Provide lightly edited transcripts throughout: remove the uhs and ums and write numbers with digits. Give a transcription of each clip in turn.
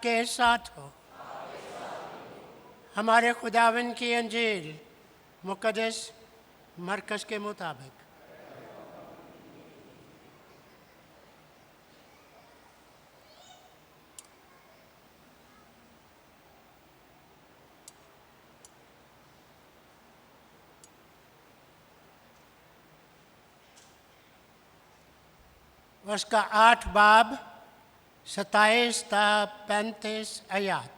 आपके साथ हो। हमारे खुदावंद की अंजील मुक़द्दस मरकज़ के मुताबिक। उसका 8 बाब 27 ता 35 आयत।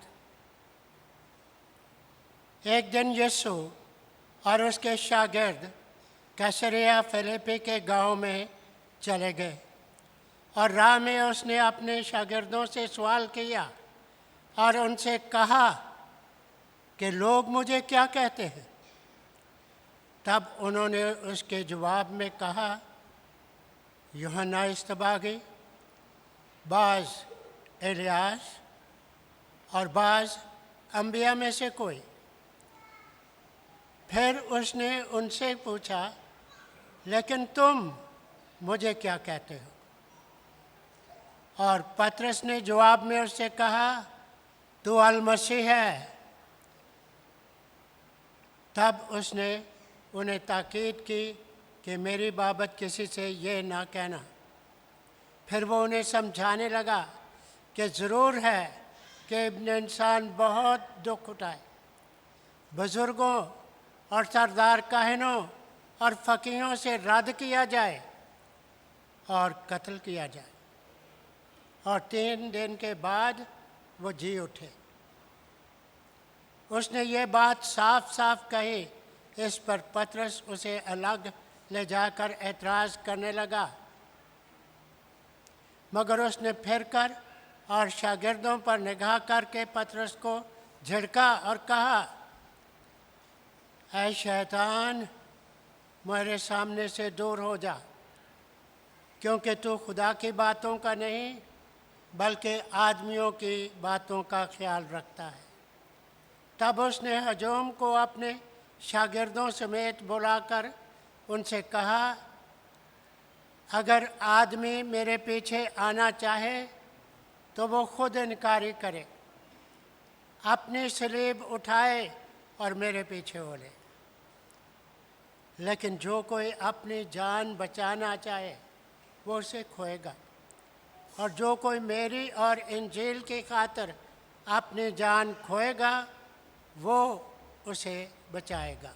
एक दिन यीशु और उसके शागिर्द कैसरिया फिलिप्पी के गांव में चले गए और राह में उसने अपने शागिर्दों से सवाल किया और उनसे कहा कि लोग मुझे क्या कहते हैं। तब उन्होंने उसके जवाब में कहा, यूहन्ना इस्तबागी, बाज़ एलियास और बाज़ अंबिया में से कोई। फिर उसने उनसे पूछा, लेकिन तुम मुझे क्या कहते हो? और पतरस ने जवाब में उससे कहा, तू अल मसीह है। तब उसने उन्हें ताकीद की कि मेरी बाबत किसी से ये ना कहना। फिर वो उन्हें समझाने लगा कि ज़रूर है कि इब्न इंसान बहुत दुख उठाए, बुज़ुर्गों और सरदार काहिनों और फ़कीहों से रद्द किया जाए और कत्ल किया जाए, और 3 दिन के बाद वो जी उठे। उसने ये बात साफ साफ कही। इस पर पतरस उसे अलग ले जाकर एतराज़ करने लगा, मगर उसने फिर कर और शागिर्दों पर निगाह करके पतरस को झिड़का और कहा, ऐ शैतान, मेरे सामने से दूर हो जा, क्योंकि तू खुदा की बातों का नहीं बल्कि आदमियों की बातों का ख्याल रखता है। तब उसने हजूम को अपने शागिर्दों समेत बुलाकर उनसे कहा, अगर आदमी मेरे पीछे आना चाहे तो वो खुद इनकारी करे, अपनी सलीब उठाए और मेरे पीछे हो ले। लेकिन जो कोई अपनी जान बचाना चाहे वो उसे खोएगा, और जो कोई मेरी और इंजील की खातिर अपनी जान खोएगा वो उसे बचाएगा।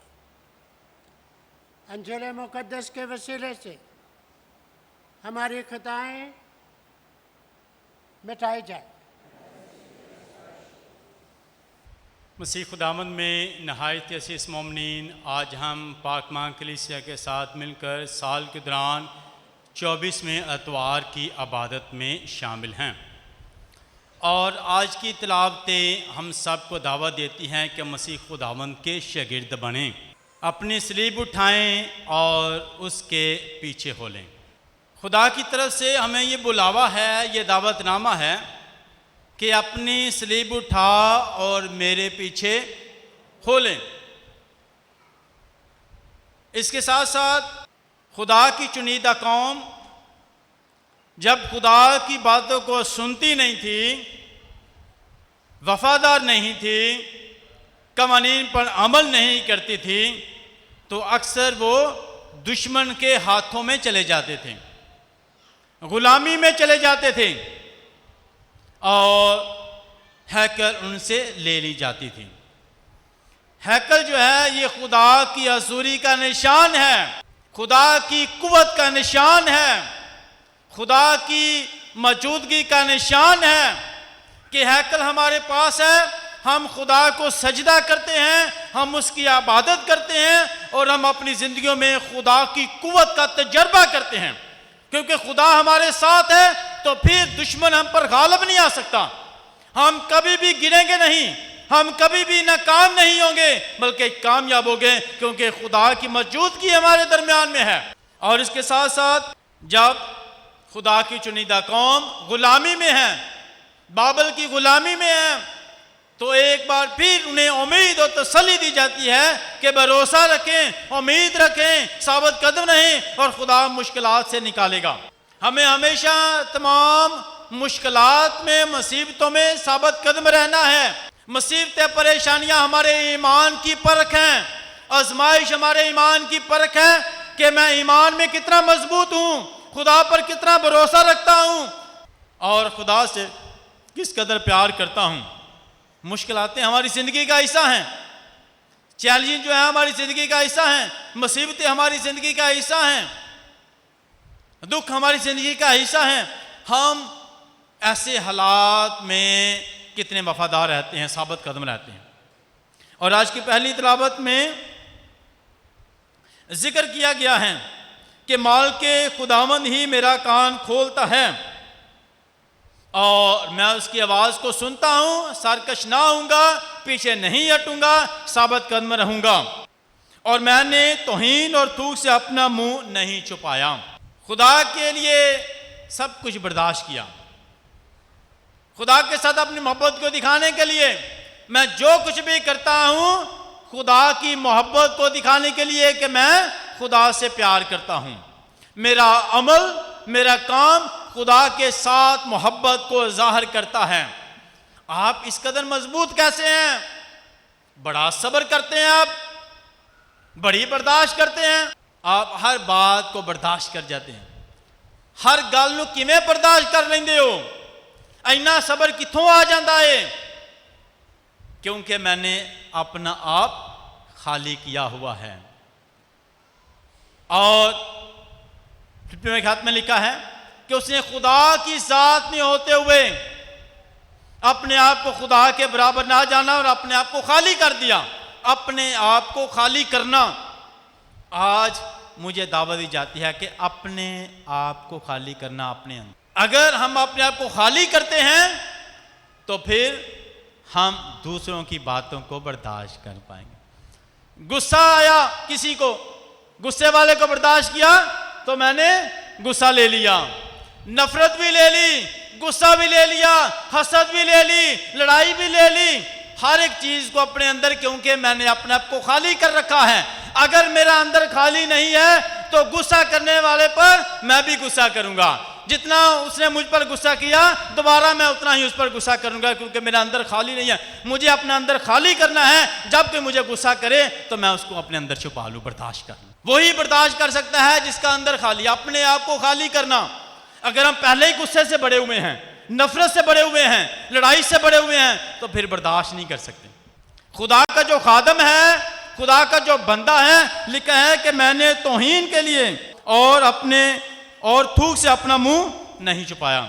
अंजील मुक़द्दस के वसीले से हमारी खताएं मिटाई जाए। मसीह खुदावंद में नहायत अज़ीज़ मोमिनीन, आज हम पाक मां कलीसिया के साथ मिलकर साल के दौरान 24वें अतवार की इबादत में शामिल हैं, और आज की तिलावतें हम सब को दावत देती हैं कि मसीह खुदावंद के शागिर्द बनें, अपनी सलीब उठाएं और उसके पीछे हो लें। खुदा की तरफ से हमें ये बुलावा है, ये दावतनामा है कि अपनी सलीब उठा और मेरे पीछे हो लें। इसके साथ साथ खुदा की चुनीदा कौम जब खुदा की बातों को सुनती नहीं थी, वफादार नहीं थी, कवानीन पर अमल नहीं करती थी, तो अक्सर वो दुश्मन के हाथों में चले जाते थे, गुलामी में चले जाते थे, और हैकल उनसे ले ली जाती थी। हैकल जो है ये खुदा की हज़ूरी का निशान है, खुदा की कुव्वत का निशान है, खुदा की मौजूदगी का निशान है कि हैकल हमारे पास है। हम खुदा को सजदा करते हैं, हम उसकी इबादत करते हैं, और हम अपनी ज़िंदगियों में खुदा की कुव्वत का तजर्बा करते हैं। क्योंकि खुदा हमारे साथ है तो फिर दुश्मन हम पर गालिब नहीं आ सकता। हम कभी भी गिरेंगे नहीं, हम कभी भी नाकाम नहीं होंगे, बल्कि कामयाब होंगे, क्योंकि खुदा की मौजूदगी हमारे दरमियान में है। और इसके साथ साथ जब खुदा की चुनीदा कौम गुलामी में है, बाबल की गुलामी में है, तो एक बार फिर उन्हें उम्मीद और तसल्ली दी जाती है कि भरोसा रखें, उम्मीद रखें, साबित कदम रहें, और खुदा मुश्किलात से निकालेगा। हमें हमेशा तमाम मुश्किलात में, मुसीबतों में साबित कदम रहना है। मुसीबतें, परेशानियां हमारे ईमान की परख हैं, आजमाइश हमारे ईमान की परख है कि मैं ईमान में कितना मजबूत हूँ, खुदा पर कितना भरोसा रखता हूँ और खुदा से किस कदर प्यार करता हूँ। मुश्किलातें हमारी ज़िंदगी का हिस्सा हैं, चैलेंज जो है हमारी ज़िंदगी का हिस्सा हैं, मुसीबतें हमारी ज़िंदगी का हिस्सा हैं, दुख हमारी ज़िंदगी का हिस्सा हैं। हम ऐसे हालात में कितने वफादार रहते हैं, साबित कदम रहते हैं। और आज की पहली तिलावत में जिक्र किया गया है कि माल के खुदावंद ही मेरा कान खोलता है और मैं उसकी आवाज़ को सुनता हूँ, सरकश ना होऊंगा, पीछे नहीं हटूंगा, साबित कदम रहूंगा। और मैंने तौहीन और थूक से अपना मुंह नहीं छुपाया। खुदा के लिए सब कुछ बर्दाश्त किया, खुदा के साथ अपनी मोहब्बत को दिखाने के लिए मैं जो कुछ भी करता हूँ खुदा की मोहब्बत को दिखाने के लिए कि मैं खुदा से प्यार करता हूँ। मेरा अमल, मेरा काम खुदा के साथ मोहब्बत को जाहिर करता है। आप इस कदर मजबूत कैसे हैं? बड़ा सब्र करते हैं, आप बड़ी बर्दाश्त करते हैं, आप हर बात को बर्दाश्त कर जाते हैं। हर गल नूं किवें बर्दाश्त कर लेंदे हो? इन्ना सब्र कित्थों आ जाता है? क्योंकि मैंने अपना आप खाली किया हुआ है। और फिर खात में लिखा है कि उसने खुदा की जात में होते हुए अपने आप को खुदा के बराबर ना जाना और अपने आप को खाली कर दिया। अपने आप को खाली करना, आज मुझे दावत दी जाती है कि अपने आप को खाली करना अपने अंदर। अगर हम अपने आप को खाली करते हैं तो फिर हम दूसरों की बातों को बर्दाश्त कर पाएंगे। गुस्सा आया किसी को, गुस्से वाले को बर्दाश्त किया तो मैंने गुस्सा ले लिया, नफरत भी ले ली, गुस्सा भी ले लिया, हसद भी ले ली, लड़ाई भी ले ली, हर एक चीज को अपने अंदर, क्योंकि मैंने अपने आप को खाली कर रखा है। अगर मेरा अंदर खाली नहीं है तो गुस्सा करने वाले पर मैं भी गुस्सा करूंगा। जितना उसने मुझ पर गुस्सा किया दोबारा मैं उतना ही उस पर गुस्सा करूंगा, क्योंकि मेरा अंदर खाली नहीं है। मुझे अपने अंदर खाली करना है। जब कोई मुझे गुस्सा करे तो मैं उसको अपने अंदर छुपा लूं, बर्दाश्त कर लूं। वही बर्दाश्त कर सकता है जिसका अंदर खाली। अपने आप को खाली करना, अगर हम पहले ही गुस्से से बड़े हुए हैं, नफरत से बड़े हुए हैं, लड़ाई से बड़े हुए हैं, तो फिर बर्दाश्त नहीं कर सकते। खुदा का जो खादम है, खुदा का जो बंदा है, लिखा है कि मैंने तौहीन के लिए और अपने और थूक से अपना मुंह नहीं छुपाया।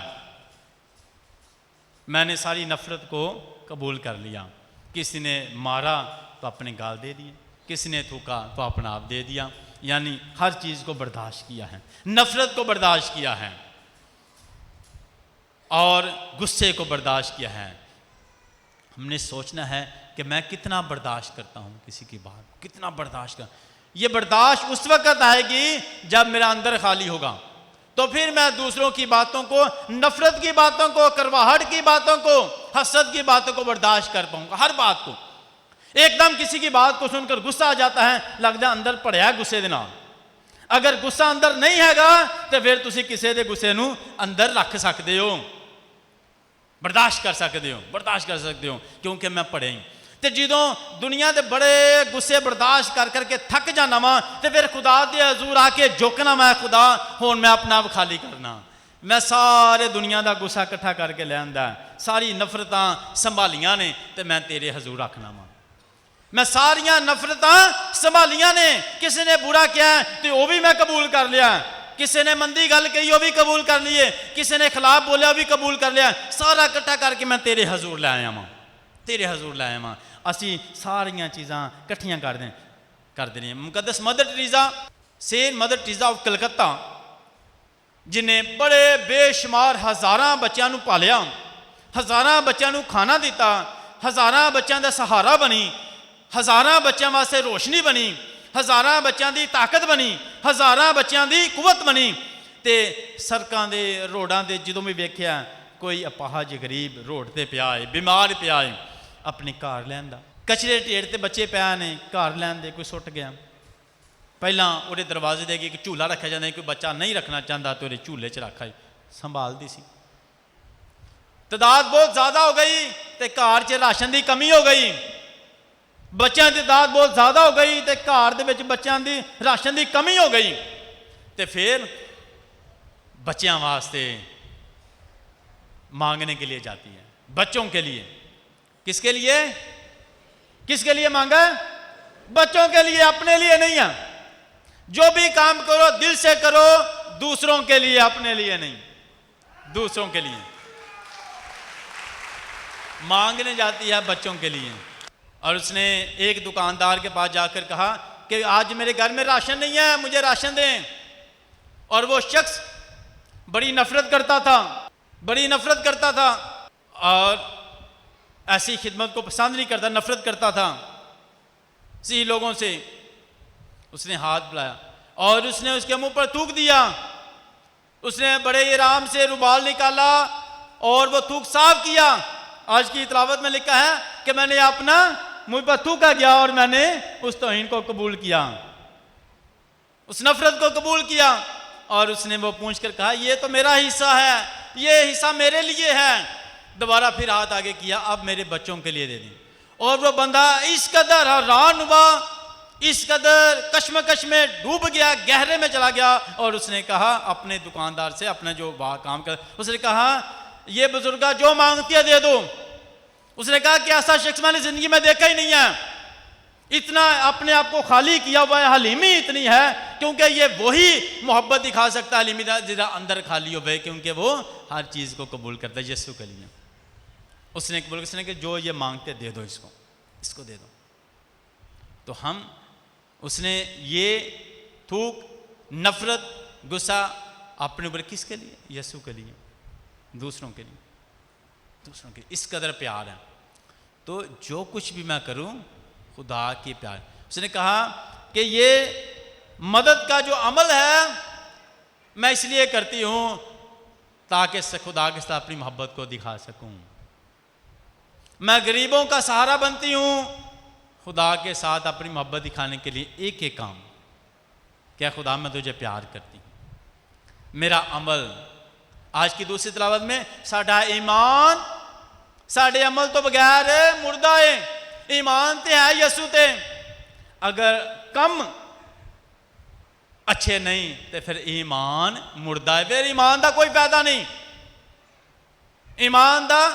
मैंने सारी नफरत को कबूल कर लिया। किसी ने मारा तो अपने गाल दे दिए, किसी ने थूका तो अपना आप दे दिया, यानी हर चीज को बर्दाश्त किया है, नफरत को बर्दाश्त किया है और गुस्से को बर्दाश्त किया है। हमने सोचना है कि मैं कितना बर्दाश्त करता हूं किसी की बात, कितना बर्दाश्त कर। ये बर्दाश्त उस वक्त आएगी जब मेरा अंदर खाली होगा, तो फिर मैं दूसरों की बातों को, नफरत की बातों को, करवाहट की बातों को, हसद की बातों को बर्दाश्त कर पाऊंगा। हर बात को, एकदम किसी की बात को सुनकर गुस्सा आ जाता है, लगता अंदर पड़िया गुस्से दे नाल। अगर गुस्सा अंदर नहीं हैगा तो फिर तुसी किसी दे गुस्से नूं अंदर रख सकते हो, बर्दाश्त कर सकते हो, बर्दाश्त कर सकते हो, क्योंकि मैं पढ़े ही। तो जदों दुनिया के बड़े गुस्से बर्दाश्त कर करके थक जाना वा, तो फिर खुदा दे हजूर आके झुकना, मैं खुदा हुण मैं अपना आप खाली करना। मैं सारे दुनिया का गुस्सा इकट्ठा करके ले आंदा, सारी नफरतां संभालियां ने तो मैं तेरे हजूर रखना वा। मैं सारियां नफरतां संभालियां ने, किसी ने बुरा किया तो वह भी मैं कबूल कर लिया, किसी ने मंदी गल कही वह भी कबूल कर लिए, किसी ने खिलाफ बोलिया भी कबूल कर लिया। सारा इकट्ठा करके मैं तेरे हजूर लै आया वां, तेरे हजूर लै आया वां। असी सारियां चीज़ां इकट्ठियां कर देनी। मुकद्दस Mother Teresa, Saint Mother Teresa of Calcutta, जिन्हें बड़े बेशुमार हज़ारां बच्चों को पालिया, हज़ारां बच्चों को खाना दिता, हज़ारां बच्चों का सहारा बनी, हज़ारां बच्चों वास्ते रोशनी बनी, हज़ारां बच्चों की ताकत बनी, हज़ारां बच्चों की कुवत बनी। तो सड़कों के रोडों के जो भी वेख्या कोई अपाहज गरीब रोड पर पिया है, बीमार पिया है, अपने घर लैंदा, कचरे ढेर ते बच्चे पिया ने, घर लैन दे कोई सुट गया। पहला वो दरवाजे दे एक झूला रखा जाता, कोई बच्चा नहीं रखना चाहता तो झूले च रखा संभालती सी। तादाद बहुत ज़्यादा हो गई तो घर च राशन की कमी हो गई, बच्चों की तादाद बहुत ज़्यादा हो गई तो घर दे विच बच्चों की राशन की कमी हो गई। तो फिर बच्चों वास्ते मांगने के लिए जाती है, बच्चों के लिए। किसके लिए? किसके लिए मांगा? बच्चों के लिए, अपने लिए नहीं है। जो भी काम करो दिल से करो, दूसरों के लिए, अपने लिए नहीं, दूसरों के लिए मांगने जाती है, बच्चों के लिए। और उसने एक दुकानदार के पास जाकर कहा कि आज मेरे घर में राशन नहीं है, मुझे राशन दें। और वो शख्स बड़ी नफरत करता था, बड़ी नफरत करता था और ऐसी खिदमत को पसंद नहीं करता, नफरत करता था इसी लोगों से। उसने हाथ बुलाया और उसने उसके मुंह पर थूक दिया। उसने बड़े आराम से रुमाल निकाला और वो थूक साफ किया। आज की तिलावत में लिखा है कि मैंने अपना मुंह पर थूका गया और मैंने उस तौहीन को कबूल किया, उस नफरत को कबूल किया। और उसने वो पूछ कर कहा ये तो मेरा हिस्सा है, ये हिस्सा मेरे लिए है। दोबारा फिर हाथ आगे किया, अब मेरे बच्चों के लिए दे दें। और वो बंदा इस कदर हैरान हुआ, इस कदर कश्मकश में डूब गया, गहरे में चला गया। और उसने कहा अपने दुकानदार से, अपने जो काम कर, उसने कहा ये बुजुर्गा जो मांगती है दे दो। उसने कहा कि ऐसा शख्स मैंने जिंदगी में देखा ही नहीं है, इतना अपने आप को खाली किया हुआ है, हलीमी इतनी है। क्योंकि ये वही मोहब्बत दिखा सकता है हलीमी जिधर अंदर खाली हो गए, क्योंकि वो हर चीज़ को कबूल करता है यीशु के लिए। उसने कबूल, उसने कि जो ये मांगते दे दो, इसको इसको दे दो। तो हम उसने ये थूक, नफरत, गुस्सा अपने ऊपर किसके लिए? यीशु के लिए, दूसरों के लिए, दूसरों के इस कदर प्यार है। तो जो कुछ भी मैं करूं खुदा की प्यार। उसने कहा कि ये मदद का जो अमल है मैं इसलिए करती हूं ताकि खुदा के साथ अपनी मोहब्बत को दिखा सकूं। मैं गरीबों का सहारा बनती हूं खुदा के साथ अपनी मोहब्बत दिखाने के लिए। एक एक काम, क्या खुदा मैं तुझे प्यार करती हूं। मेरा अमल, आज की दूसरी तिलावत में साडा ईमान, साडे अमल तो बगैर मुर्दा है। ईमान ते है यसू ते, अगर कम अच्छे नहीं तो फिर ईमान मुर्दा है, फिर ईमान का कोई फायदा नहीं, ईमान का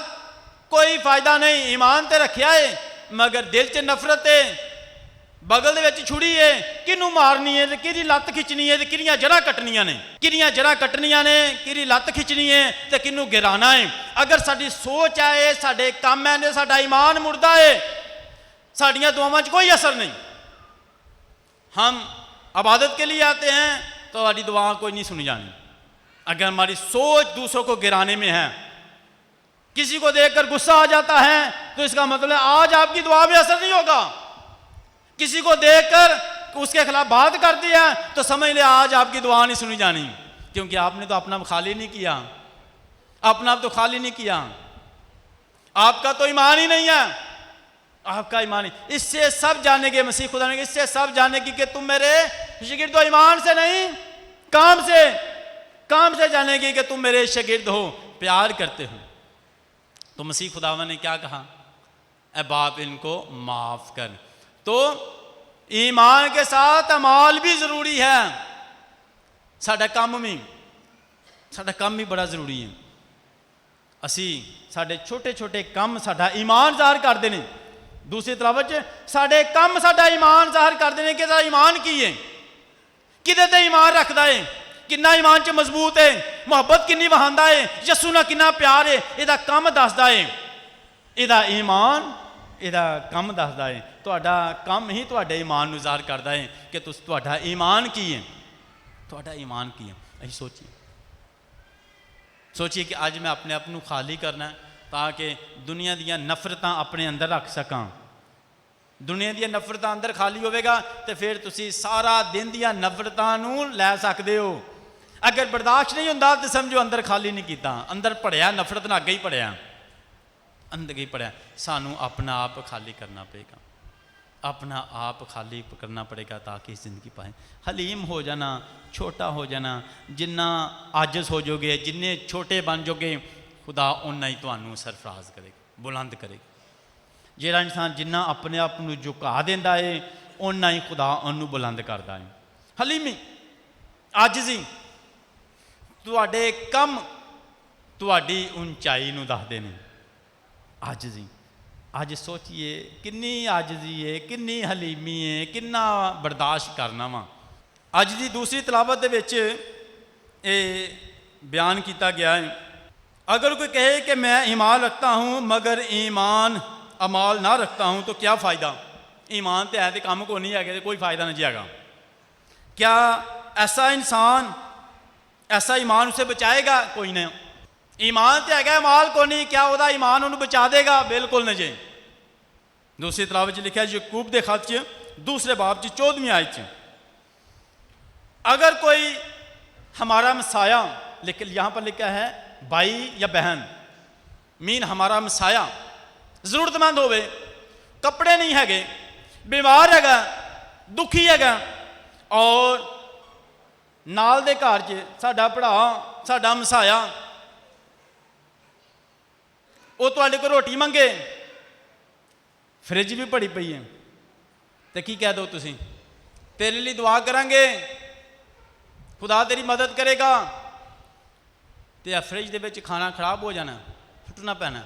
कोई फायदा नहीं। ईमान ते रखिया है मगर दिल च नफरत है, बगल दे विच छुड़ी है, किनू मारनी है, कि लत्त खिंचनी है, कि जड़ा कटनिया ने, कि जड़ा कटनिया ने, कि लत्त खिंचनी है, तो किनू गिराना है। अगर साडी सोच है, साडे काम है, साडा ईमान मुर्दा है, साड़ियाँ दुआवां कोई असर नहीं। हम इबादत के लिए आते हैं तो हमारी दुआ कोई नहीं सुनी जानी। अगर हमारी सोच दूसरों को गिराने में है, किसी को देखकर गुस्सा आ जाता है तो इसका मतलब आज आपकी दुआ में असर नहीं होगा। किसी को देखकर उसके खिलाफ बात कर दिया तो समझ ले आज आपकी दुआ नहीं सुनी जानी, क्योंकि आपने तो अपना खाली नहीं किया, अपना तो खाली नहीं किया, आपका तो ईमान ही नहीं है, आपका ईमान ही। इससे सब जाने के मसीह खुदा ने, इससे सब जाने की कि तुम मेरे शागिर्द हो, ईमान से नहीं काम से, काम से जाने की कि तुम मेरे शागिर्द हो, प्यार करते हो। तो मसीह खुदावन ने क्या कहा? ए बाप इनको माफ कर। तो ईमान के साथ अमाल भी जरूरी है। साडा काम भी बड़ा जरूरी है। असी साडे छोटे छोटे काम साडा ईमान ज़ाहिर करते हैं। दूसरी तिलावत साडे काम साडा ईमान ज़ाहिर करते हैं कि साडा ईमान की है, किदे ते ईमान रखता है, किन्ना ईमान च मजबूत है, मुहब्बत किन्नी वहांदा है, यसू नाल किन्ना प्यार है, इहदा काम दसदा है, इहदा ईमान इहदा काम दसदा है। तुहाडा काम ही तुहाडे ईमान नूं ज़ाहिर करदा है कि तुहाडा ईमान की है, तुहाडा ईमान की है। असीं सोचिए कि अज मैं अपने आप नूं खाली करना है ताकि दुनिया दीयां नफरतां अपने अंदर रख सकां। दुनिया दीयां नफरतां अंदर खाली होवेगा तो फिर तुसीं सारा दिन दीयां नफरतां नूं लै सकदे हो। अगर बर्दाश्त नहीं हुंदा तो समझो अंदर खाली नहीं कीता, अंदर पढ़िया नफरत नाल अगे ही पढ़िया, अंदर ही पढ़िया। सानू अपना आप खाली करना पड़ेगा, अपना आप खाली करना पड़ेगा ताकि जिंदगी पाए। हलीम हो जाना, छोटा हो जाना, जिन्ना आजिज़ हो जाओगे, जिन्ने छोटे बन जाओगे खुदा उन्ना ही तुहानू सरफराज करेगा, बुलंद करेगा। ਜਿਹੜਾ इंसान जिन्ना अपने आप ਨੂੰ झुका ਦਿੰਦਾ है उन्ना ही खुदा ਉਹਨੂੰ बुलंद करता है। हलीमी, आजिज़ी, तुहाडे कम तुहाडी उंचाई ਨੂੰ ਦੱਸਦੇ ਨੇ। आजिज़ी, अज सोचिए किन्नी आजिज़ी है, किन्नी हलीमी है, किन्ना बर्दाश्त करना वा। अज की दूसरी तलावत दे विच ये बयान किया गया है, अगर कोई कहे कि मैं ईमान रखता हूँ मगर ईमान अमाल ना रखता हूँ तो क्या फ़ायदा। ईमान तो है तो काम को नहीं है, कोई फ़ायदा नहीं जाएगा। क्या ऐसा इंसान, ऐसा ईमान उसे बचाएगा? कोई नहीं। ईमान तो है, माल को नहीं, क्या वह ईमान उन्हें बचा देगा? बिल्कुल नहीं जी। दूसरी तलावत लिखा यकूब के खत च दूसरे बाब च 14वीं आयत च, अगर कोई हमारा मसाया, लेकिन यहाँ पर लिखा है भाई या बहन, मीन हमारा मसाया जरूरतमंद होवे, कपड़े नहीं है, बीमार है, दुखी है, और नाल दे घर च साडा भरा साडा मसाया वो तुहाडे को रोटी मंगे, फ्रिज भी भरी पई है, तो की कह दो तुसीं, तेरे लिए दुआ करांगे, खुदा तेरी मदद करेगा, तो फ्रिज दे विच खाना खराब हो जाना, सुटना पैना।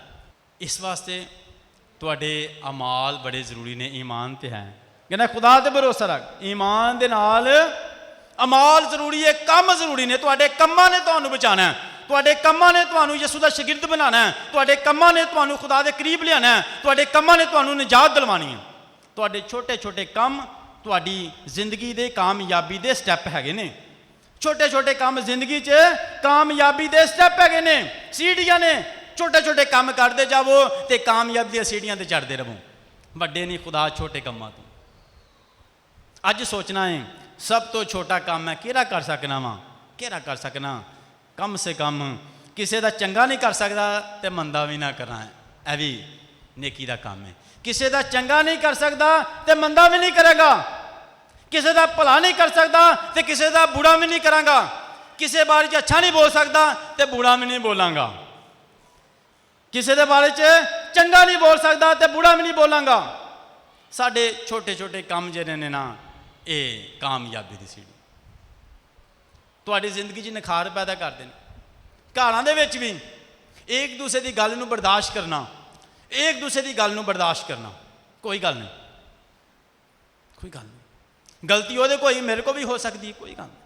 इस वास्ते तुहाडे अमाल बड़े जरूरी ने। ईमान तो है, कहना खुदा ते भरोसा रख, ईमान दे नाल अमाल जरूरी है, कम जरूरी ने। तुहाडे कम्मां ने तुहानू बचाना है, तुहाडे कम्मां ने तुहानू यसू दा शागिर्द बनाना है, तुहाडे कम्मां ने तुहानू खुदा दे करीब लियाना है, तुहाडे कम्मां ने तुहानू निजात दिलवानी है। तुहाडे छोटे छोटे कम तुहाडी जिंदगी दे कामयाबी दे स्टैप हैगे ने। छोटे छोटे काम जिंदगी च कामयाबी दे स्टैप हैगे ने, सीढ़ियां ने। छोटे छोटे काम करते जावो तो कामयाबी दी सीढ़ियां ते चढ़ते रहो। वड्डे नहीं खुदा छोटे कामां तो। अज सोचना है सब तो छोटा काम है केड़ा कर सकना वा, केड़ा कर सकना, कम से कम किसी का चंगा नहीं कर सकता तो मंदा भी ना करना है, यह भी नेकी का काम है। किसी का चंगा नहीं कर सकता तो मंदा भी नहीं करेगा, किसी का भला नहीं कर सकता तो किसी का बुरा भी नहीं करांगा, किसी बारे च अच्छा नहीं बोल सकता तो बुरा भी नहीं बोलांगा, किसी के बारे च चंगा नहीं बोल सकता तो बुरा भी नहीं बोलांगा। साडे छोटे छोटे काम जिहड़े ने ना, ये कामयाबी दी सीढ़ी तुहाडी जिंदगी च निखार पैदा करते हैं। घरां दे विच भी एक दूसरे की गल नूं बर्दाश्त करना, एक दूसरे की गल नूं बर्दाश्त करना, कोई गल नहीं, कोई गल नहीं। गलती वो कोई मेरे को भी हो सकती, कोई गल नहीं,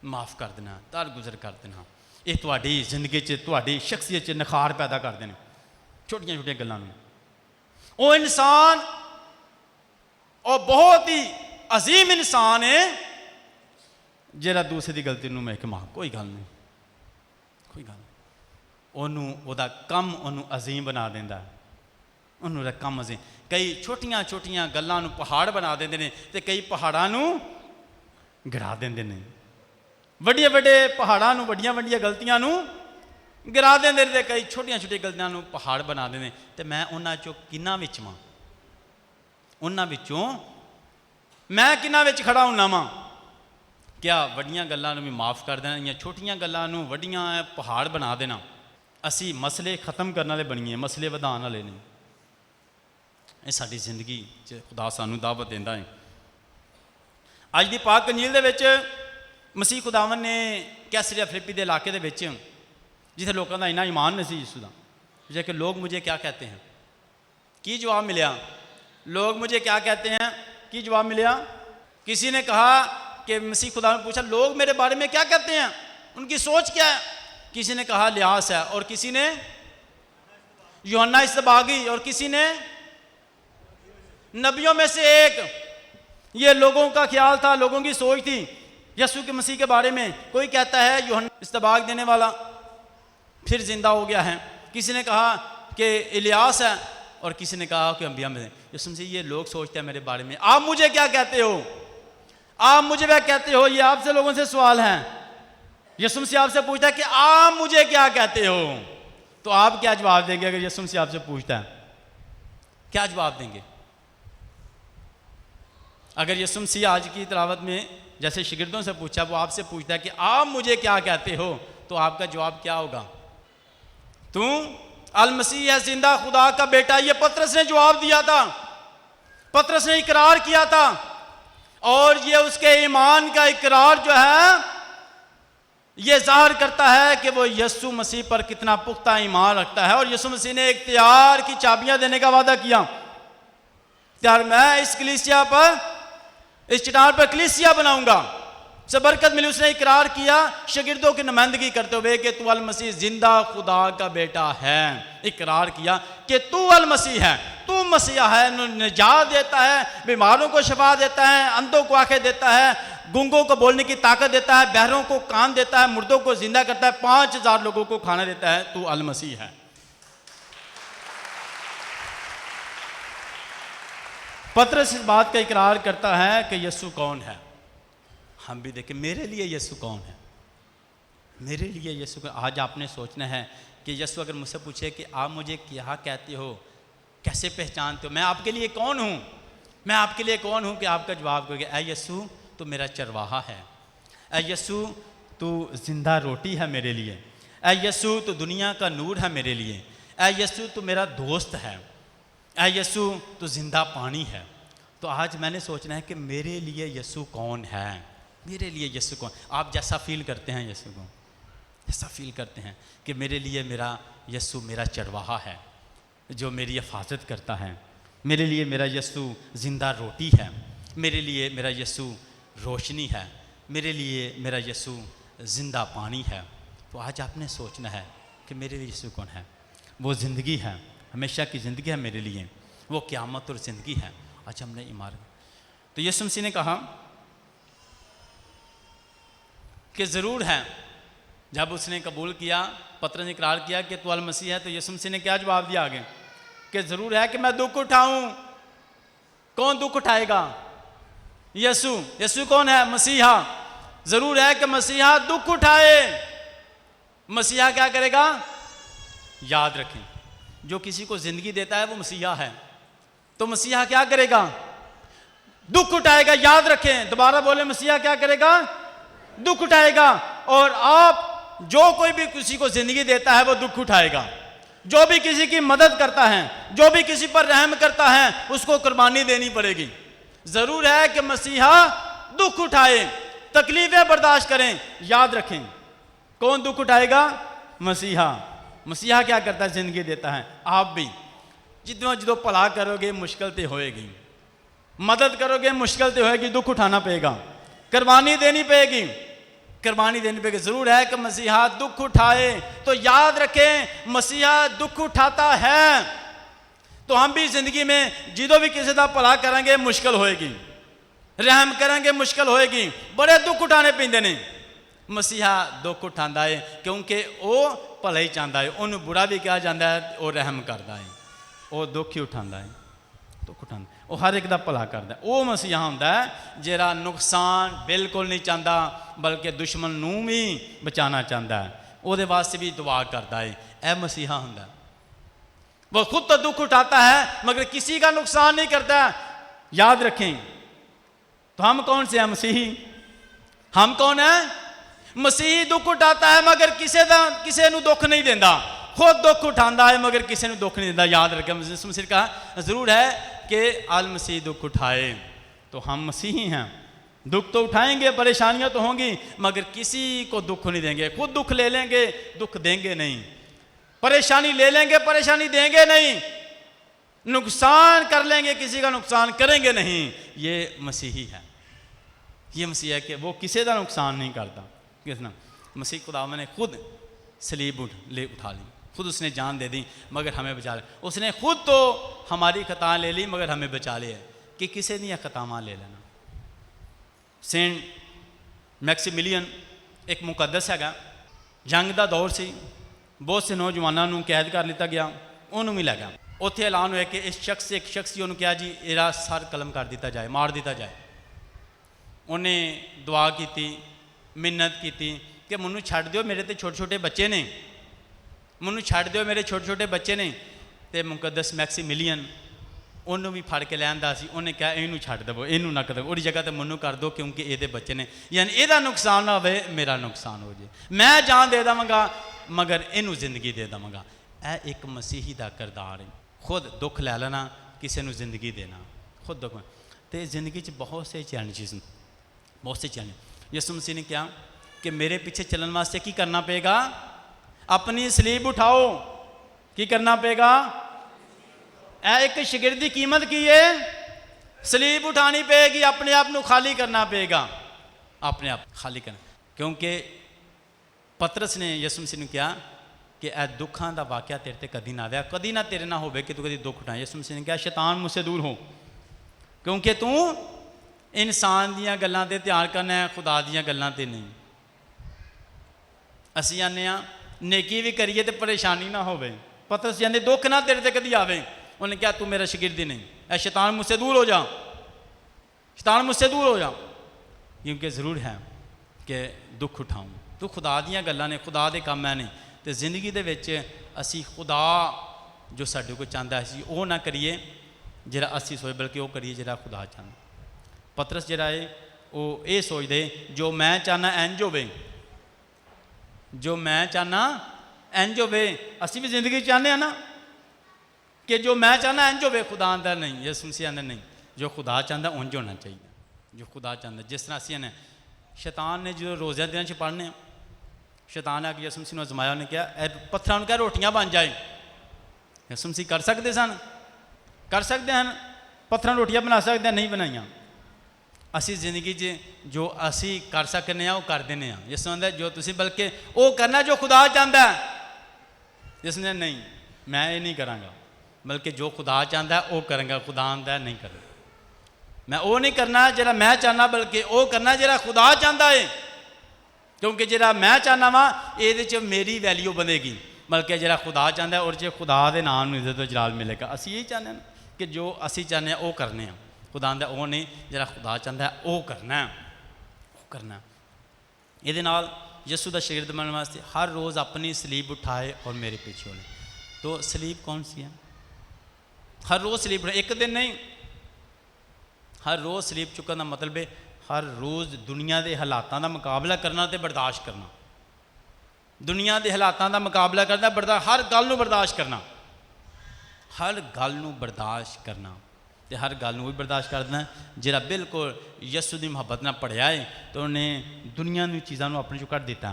माफ़ कर देना, दर गुजर कर देना। ये तुहाडी जिंदगी च तुहाडी शख्सियत च निखार पैदा करते हैं छोटिया छोटिया गल्लां नूं। वो इंसान और बहुत ही अजीम इंसान है जिहड़ा दूसरे की गलती नूं मैं मां कोई गल नहीं, कोई गल नहीं, ओनू ओहदा कम ओनू अजीम बना देंदा है, ओनू दा कम अजीम। कई छोटिया छोटिया गल्लां नूं पहाड़ बना देंदे ने ते कई पहाड़ां नूं गिरा देंदे ने। वड्डे वड्डे पहाड़ां नूं वड्डियां वड्डियां गलतियां नूं गिरा देंदे ने, कई छोटिया छोटिया गलतियां नूं पहाड़ बना देंदे। ते मैं उन्हां चों किन्ना विच वां, उन्हां विचों मैं किन्ना विच खड़ा हुन्ना वां। क्या वड्डियां गल्लां नूं भी माफ़ कर देना या छोटियां गल्लां नूं वड्डियां पहाड़ बना देना? असी मसले ख़त्म करने वाले बनीए, मसले वधाउण वाले नहीं। ये साडी जिंदगी च खुदा सानू दावत देंदा है। अज दी पाक अंजील दे विच मसीह खुदावन ने कैसरिया फिलिप्पी के इलाके दे विच जिथे लोगों का इन्ना ईमान नहीं सी यीशु दा, जे कि लोग मुझे क्या कहते हैं, की जवाब मिलिया? लोग मुझे क्या कहते हैं, की जवाब मिलिया? किसी ने कहा कि मसीह खुदा ने पूछा लोग मेरे बारे में क्या कहते हैं, उनकी सोच क्या है? किसी ने कहा लिहास है, और किसी ने यूहन्ना इस्तबागी, और किसी ने नबियों में से एक। ये लोगों का ख्याल था, लोगों की सोच थी यीशु के मसीह के बारे में। कोई कहता है यूहन्ना इस्तबाग देने वाला फिर जिंदा हो गया है, किसी ने कहा कि इलियास है, और किसी ने कहा कि अंबिया में। यीशु मसीह ये लोग सोचते हैं मेरे बारे में, आप मुझे क्या कहते हो, आप मुझे क्या कहते हो? ये आपसे लोगों से सवाल है। यीशु मसीह आपसे पूछता है कि आप मुझे क्या कहते हो, तो आप क्या जवाब देंगे? अगर यीशु मसीह आपसे पूछता है क्या जवाब देंगे? अगर यीशु मसीह आज की तिलावत में जैसे शागिर्दों से पूछा, वो आपसे पूछता है कि आप मुझे क्या कहते हो, तो आपका जवाब क्या होगा? तू अल मसीह है, जिंदा खुदा का बेटा। ये पतरस ने जवाब दिया था, पतरस ने इकरार किया था, और ये उसके ईमान का इकरार जो है ये जाहिर करता है कि वो यीशु मसीह पर कितना पुख्ता ईमान रखता है। और यीशु मसीह ने इख्तियार की चाबियां देने का वादा किया। यार मैं इस कलीसिया पर, इस चट्टान पर कलीसिया बनाऊंगा, से बरकत मिली। उसने इकरार किया शागिर्दों की नुमाइंदगी करते हुए कि तू अल मसीह जिंदा खुदा का बेटा है। इकरार किया कि तू अल मसीह है, तू मसीहा है, निजात देता है, बीमारों को शफा देता है, अंधों को आंखें देता है, गूंगों को बोलने की ताकत देता है, बहरों को कान देता है, मुर्दों को जिंदा करता है, 5000 लोगों को खाना देता है। तू अल मसीह है। पतरस इस बात का इकरार करता है कि यीशु कौन है। हम भी देखें, मेरे लिए यीशु कौन है, मेरे लिए यीशु कौन। आज आपने सोचना है कि यीशु अगर मुझसे पूछे कि आप मुझे क्या कहते हो, कैसे पहचानते हो, मैं आपके लिए कौन हूँ, मैं आपके लिए कौन हूँ, कि आपका जवाब करोगे ऐ यीशु तू मेरा चरवाहा है, ऐ यीशु तू जिंदा रोटी है मेरे लिए, ऐ यीशु तू दुनिया का नूर है मेरे लिए, ऐ यीशु तू मेरा दोस्त है, ऐ यीशु तू जिंदा पानी है। तो आज मैंने सोचना है कि मेरे लिए यीशु कौन है, मेरे लिए यीशु कौन। आप जैसा फील करते हैं यीशु को, ऐसा फील करते हैं कि मेरे लिए मेरा यीशु मेरा चरवाहा है जो मेरी हिफाजत करता है, मेरे लिए मेरा यीशु जिंदा रोटी है, मेरे लिए मेरा यीशु रोशनी है, मेरे लिए मेरा यीशु जिंदा पानी है। तो आज आपने सोचना है कि मेरे लिए यीशु कौन है। वो ज़िंदगी है, हमेशा की ज़िंदगी है मेरे लिए, वो क़यामत और ज़िंदगी है। आज हमने ईमान। तो यीशु मसीह ने कहा कि ज़रूर है। जब उसने कबूल किया, पतरस ने इकरार किया कि तू अल मसीह है, तो यीशु मसीह ने क्या जवाब दिया आगे कि ज़रूर है कि मैं दुख उठाऊं। कौन दुख उठाएगा? यीशु। यीशु कौन है? मसीहा। ज़रूर है कि मसीहा दुख उठाए। मसीहा क्या करेगा? याद रखें, जो किसी को ज़िंदगी देता है वो मसीहा है। तो मसीहा क्या करेगा? दुख उठाएगा। याद रखें, दोबारा बोले, मसीहा क्या करेगा? दुख उठाएगा। और आप जो कोई भी किसी को जिंदगी देता है वो दुख उठाएगा। जो भी किसी की मदद करता है, जो भी किसी पर रहम करता है, उसको कुर्बानी देनी पड़ेगी। जरूर है कि मसीहा दुख उठाए, तकलीफें बर्दाश्त करें। याद रखें, कौन दुख उठाएगा? मसीहा। मसीहा क्या करता है? जिंदगी देता है। आप भी जितना जितना भला करोगे मुश्किल तो होएगी, मदद करोगे मुश्किल तो होएगी, दुख उठाना पड़ेगा, कुर्बानी देनी पड़ेगी, कुर्बानी देनी पड़ेगी। जरूर है कि मसीहा दुख उठाए। तो याद रखें, मसीहा दुख उठाता है। तो हम भी जिंदगी में जो भी किसी का भला करेंगे मुश्किल होएगी, रहम करेंगे मुश्किल होएगी, बड़े दुख उठाने पैंदे ने। मसीहा दुख उठाता है क्योंकि वह भला ही चाहता है। उन्होंने बुरा भी कहा जाता है, वह रहम करता है, वह दुख ही उठाता है, दुख उठाता, वो हर एक का भला करता है। वो मसीहा होंदा है जिहड़ा नुकसान बिल्कुल नहीं चाहता, बल्कि दुश्मन नूं भी बचाना चाहता है, ਉਹਦੇ वास्ते भी दुआ करता है। यह मसीहा होंदा है। वो खुद तो दुख उठाता है मगर किसी का नुकसान नहीं करता। याद रखें, तो हम कौन से हैं? मसीही। हम कौन है? मसीही दुख उठाता है मगर किसी नूं दुख नहीं देता, खुद दुख उठाता है मगर किसी ने दुख नहीं देता। याद रखें, मसीह का जरूर है कि अल मसीह दुख उठाए। तो हम मसीही हैं, दुख तो उठाएंगे, परेशानियां तो होंगी, मगर किसी को दुख नहीं देंगे। खुद दुख ले लेंगे, दुख देंगे नहीं। परेशानी ले लेंगे, परेशानी देंगे नहीं। नुकसान कर लेंगे, किसी का नुकसान करेंगे नहीं। ये मसीही है, ये मसीह है कि वो किसी का नुकसान नहीं करता। किसना? मसीह खुदावंद ने खुद सलीब उठा ली, खुद उसने जान दे दी मगर हमें बचा लिया। उसने खुद तो हमारी खताएं ले ली मगर हमें बचा लिया कि किसी ने खतावां ले लेना। सेंट मैक्सिमिलियन एक मुकद्दस है, जंग का दौर से बहुत से नौजवानों को कैद कर लिया गया, उन्होंने भी लै गया। उत्थे ऐलान हुआ कि इस शख्स से एक शख्स ही उन्होंने कहा जी इहदा सर कलम कर दिता जाए, मार दिता जाए। उन्हें दुआ की, मिन्नत की कि मैनू छड्ड दिओ, मेरे तो छोटे छोटे बच्चे ने, मैनू छड्ड दिओ, मेरे छोटे छोटे बच्चे ने। तो मुकद्दस मैक्सिमिलियन उन्होंने भी फड़ के लैंदा सी। उन्हें कहा इनू छड्ड देवो, इनू ना करो, उहदी जगह तो मैनू कर दो क्योंकि ये बच्चे ने, यानी ਇਹਦਾ नुकसान ना होवे, मेरा नुकसान हो जाए। मैं जान दे देवांगा मगर इनू जिंदगी दे देवांगा। ਇਹ ਇੱਕ ਮਸੀਹੀ ਦਾ ਕਿਰਦਾਰ ਹੈ। खुद दुख लै लेना, किसी को जिंदगी देना, खुद दुख। तो जिंदगी बहुत से चैलेंजेस, बहुत से चैलेंज। यीशु मसीह ने कहा कि मेरे पीछे चलने वास्ते की करना पेगा, अपनी सलीब उठाओ। की करना पेगा? एक शिगिर्द की कीमत की है, सलीब उठानी पेगी, अपने आप को खाली करना पेगा, अपने आप खाली करना। क्योंकि पतरस ने यीशु मसीह ने कहा कि ए दुखों का वाक़या तेरे ते कदी ना आया, कदी ना तेरे ना हो कि तू कभी दुख उठाए। यीशु मसीह ने कहा शैतान मुझसे दूर हो, क्योंकि तू इंसान दियां गल्लां ते ध्यान करना है, खुदा दियां गल्लां ते नहीं। असीं आने नेकी भी करिए तो परेशानी ना हो। पतरस कहते दुख ना तेरे ते कदी आवे। उन्हें कहा तू मेरा शिगिर्द नहीं, ऐ शैतान मुझसे दूर हो जा, शैतान मुझसे दूर हो जा। क्योंकि ज़रूर है कि दुख उठाऊँ, तू खुदा दियां गल्लां ने, खुदा दे काम है नहीं। तो जिंदगी दे विच असी खुदा जो साडे को चाहता है असी वो ना करिए जिहड़ा असी सोच, बल्कि वो करिए जिहड़ा खुदा चाहता। पतरस जिहड़ा है वो ये सोचदे जो मैं चाहना इंज होवे, जो मैं चाहना इंज होवे। असी भी जिंदगी चाहते हैं ना कि जो मैं चाहना इंज होवे, खुदा आंदा नहीं। यीशु मसीह आंदा नहीं, जो खुदा चाहता उंज होना चाहिए, जो खुदा चाहता। जिस तरह असी ने शैतान ने जो रोज़ा दिन च पढ़ने, शैतान आके यीशु मसीह ने आजमाया, उन्हें कहा पत्थरों ने क्या रोटियां बन जाए। यीशु मसीह कर सकते सन, कर सकते हैं, पत्थरों रोटियां बना सकते हैं, नहीं बनाइया। असी जिंदगी जो असी कर सकते हैं वो कर देने। यीशु आंदा जो तुसी बल्कि वो करना जो खुदा चाहता है। यीशु ने नहीं, मैं ये नहीं कराँगा, बल्कि जो खुदा चाहता है वो करूँगा। खुदा आंदा नहीं कर, मैं वो नहीं करना जरा मैं चाहना, बल्कि वो करना जरा खुदा चाहता है। क्योंकि जरा मैं चाहना वा ये मेरी वैल्यू बनेगी, बल्कि जरा खुदा चाहता है और जो खुदा के नाम में इज्जत जलाल मिलेगा। असी यही चाहते हैं कि जो असी चाहते हैं वो करने। खुदा आंदा वो नहीं, जरा खुदा चाहता है वो करना है, वो करना। ये यीशु का शिगिर्द बनने वास्ते हर रोज़ अपनी सलीब उठाए और मेरे पीछे होने। तो सलीब कौन सी है? हर रोज़ सलीब उठाए, एक दिन नहीं, हर रोज़ सलीब चुकने का मतलब है हर रोज़ दुनिया के हालातों का मुकाबला करना तो बर्दाश्त करना, दुनिया के हालातों का मुकाबला करना, हर गल नूं बर्दाश्त करना, हर गल नूं बर्दाश्त करना। तो हर गल नूं भी बर्दाश्त करना जिहड़ा बिल्कुल यीशु की मुहब्बत नाल पढ़िया है। तो उन्हें दुनिया की चीज़ों को अपने चों कढ दिता,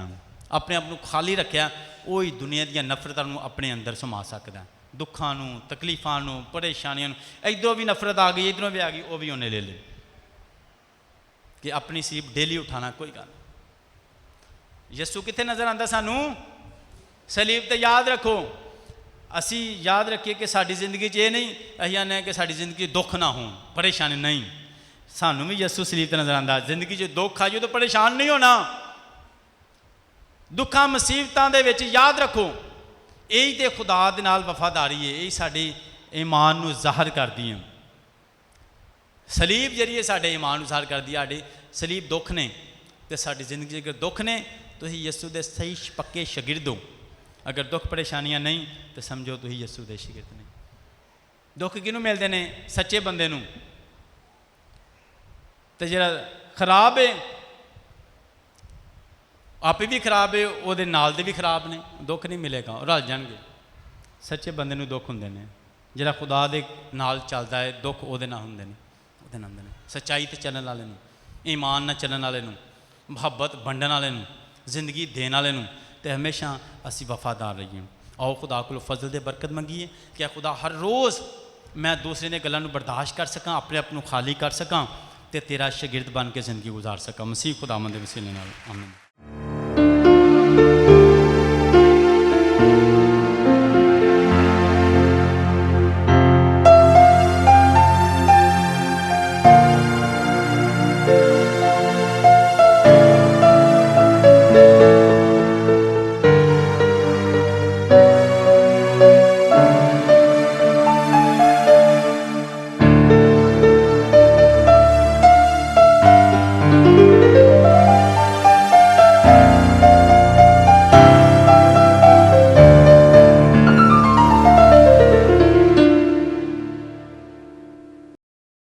अपने आप को खाली रखा, वही दुनिया दी नफरतों को अपने अंदर समा सकता। दुखों नूं, तकलीफों नूं, परेशानियों, इधरों भी नफरत आ गई, इधरों भी आ गई, वो भी उन्हें ले ली कि अपनी सलीब डेली उठाना। कोई गल यीशु कित्थे नज़र आता सानू? सलीब तो याद रखो, असी याद रखिए कि साड़ी जिंदगी ये नहीं असीं आने कि साड़ी जिंदगी दुख ना हो, परेशानी नहीं। सानू भी यीशु सलीब नज़र आता। जिंदगी जो दुख आ जाए तो परेशान नहीं होना। दुखा मुसीबतों के विच याद रखो, यही तो खुदा दे नाल वफादारी है, यही साड़ी ईमान नूं ज़ाहिर करदी है। सलीब जरिए साढ़े ईमान ज़ाहिर करदी है। साढ़े सलीब दुख ने, तो साड़ी जिंदगी अगर दुख ने तो यीशु के सही पक्के शिगिर्द हो। अगर दुख परेशानियां नहीं तो समझो तुम यीशु के शिगिर्द नहीं। दुख किनू मिलते हैं? सच्चे बंदे नूं। तो जिहड़ा खराब है आप भी खराब है, वो नाल दे भी खराब ने, दुख नहीं मिलेगा, रल जाएंगे। सच्चे बंदे नूं दुख हुंदे ने, जिहड़ा खुदा दे नाल चलदा है दुख वो नाल हुंदे ने, ਉਹਦੇ ਨਾਲ ਨੇ। सच्चाई ते चलने वाले नूं, ईमान नाल चलने वाले नूं, मुहब्बत वंडण वाले नूं, जिंदगी देने वाले नूं, ते हमेशा असी वफादार रहिए। आओ खुदा को फजल दे बरकत मंगीए कि खुदा हर रोज़ मैं दूसरे ने गल्लां नूं बर्दाश्त कर सकां, अपने आप नूं खाली कर सकां, ते तेरा शागिर्द बन के जिंदगी गुजार सकां। मसीह खुदावंद दे वसीले नाल आमीन।